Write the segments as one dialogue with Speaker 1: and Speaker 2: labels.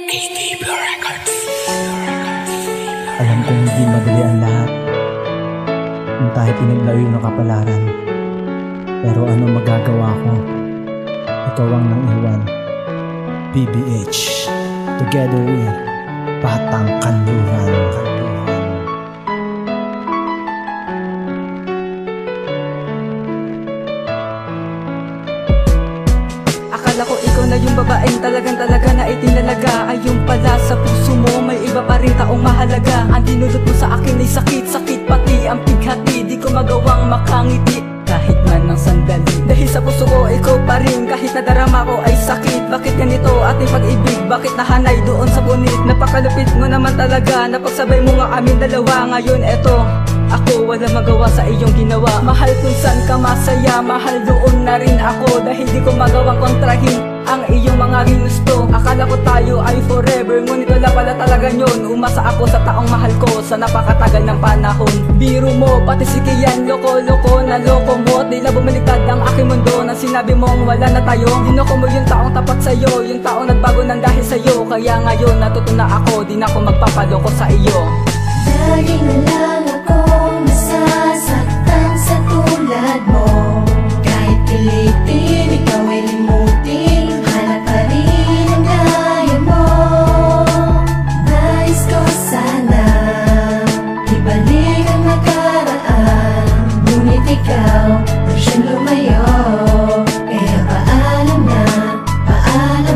Speaker 1: KTV Records.
Speaker 2: Alam kong hindi madali ang lahat, kung tayo pinaglayo ng kapalaran. Pero ano magagawa ko? Ikaw ang nang-iwan. PBH, together with Batang Kanluran.
Speaker 3: Akala ko ikaw na yung babaeng talaga na itinalaga. Ayun pala sa puso mo may iba pa rin taong mahalaga. Ang dinudot mo sa akin ay sakit pati ang pighati. Di ko magawang makangiti kahit man ng sandali. Dahil sa puso ko ikaw pa rin, kahit nadarama ko ay sakit. Bakit ganito ating pag-ibig? Bakit nahanay doon sa punit? Napakalupit mo naman talaga, napagsabay mo nga aming dalawa. Ngayon eto, ako wala magawa sa iyong ginawa. Mahal kung saan ka masaya, mahal doon na rin ako. Dahil di ko magawang kontrahin ang iyong mga ginusto. Akala ko tayo ay forever, ngunit wala pala talaga yun. Umasa ako sa taong mahal ko sa napakatagal ng panahon. Biro mo, pati si Kian, loko-loko na loko mo. Tila bumaliktad ang aking mundo na sinabi mong wala na tayo. Dinoko mo yung taong tapat sa'yo, yung taong nagbago ng dahil sa'yo. Kaya ngayon natuto na ako, di na ako magpapaloko sa iyo.
Speaker 4: Lagi na lang akong nasasaktan sa tulad mo. Kahit pilitin, ikaw ay limutin, hanap pa rin ang gaya mo. Nais ko sana ibalik ang nakaraan, ngunit ikaw na siyang lumayo. Kaya paalam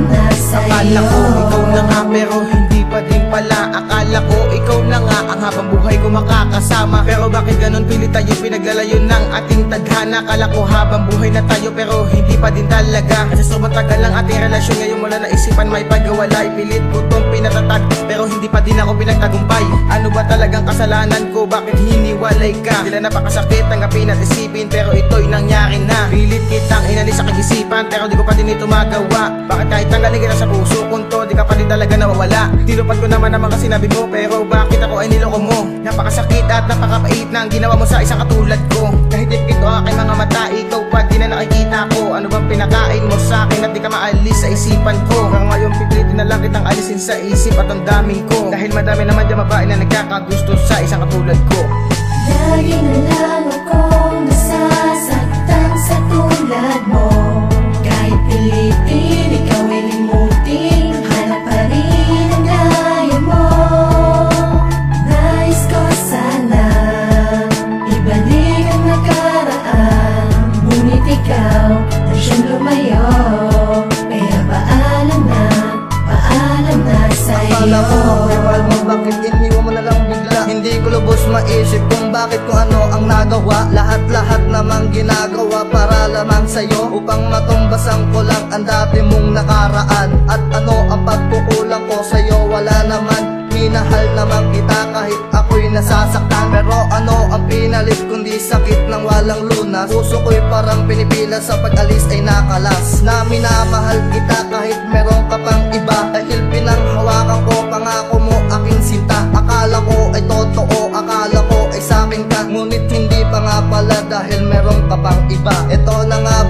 Speaker 4: na sa'yo.
Speaker 5: Akala ko ikaw na nga pero hindi pa din pala. Akala ko ikaw na nga ang habang buhay ko makakasama. Pero bakit ganun pilit tayo pinaglalayo ng ating tadhana? Akala ko habang buhay na tayo pero hindi pa din talaga. Kasi sobrang tagal lang ating relasyon, ngayon wala na isipan may pagkawalay. Pilit ko tong pinatatag pero hindi pa din ako pinagtagumpay. Ano ba talagang kasalanan ko? Bakit hiniwalay ka? Sila napakasakit tanggapin at isipin pero ito'y nangyari na. Pilit kitang inalis sa isipan pero di ko pa din ito magawa. Bakit kahit tanggalin kita sa puso kung to, di ka pa din talaga nawawala? Tinupad ko naman ang mga sinabi mo pero bakit ako ay niloko mo? Napakasakit at napakapait na ang ginawa mo sa isang katulad ko. Kahit ipit o aking mga mata, ikaw pa di na nakikita ko. Ano bang pinakain mo sa akin at di ka maalis sa isipan ko? Pero ngayon pipilitin na lang kitang alisin sa isip at ang daming ko. Dahil madami naman dyan babae na nagkakagusto sa isang katulad ko.
Speaker 4: Lagi na lang akong nasasaktan sa tulad mo. Kahit pilitin, ikaw ay limutin, hanap pa rin ang gaya mo. Nais ko sana ibalik ang nakaraan, ngunit ikaw na siyang lumayo. Kaya paalam na sa'yo.
Speaker 5: Akala ko mahal mo, bakit iniwan mo na lang bigla? Hindi ko lubos maisip kung bakit kung ano ang nagawa. Lahat namang ginagawa para lamang sa'yo, upang matumbasan ko lang ang dati mong nakaraan. At ano ang pagkukulang ko sa'yo? Wala naman, minahal naman kita kahit ako'y nasasaktan. Pero ano ang pinalit kundi sakit ng walang lunas? Puso ko'y parang pinipila sa pag-alis ay nakalas. Na minamahal kita kahit meron ka pang iba. Dahil pinanghawakan ko pangako mo aking sinta. Akala ko ay totoo, akala ko ay sa'kin ka, ngunit hindi pa nga pala dahil meron ka pang iba. Ito na nga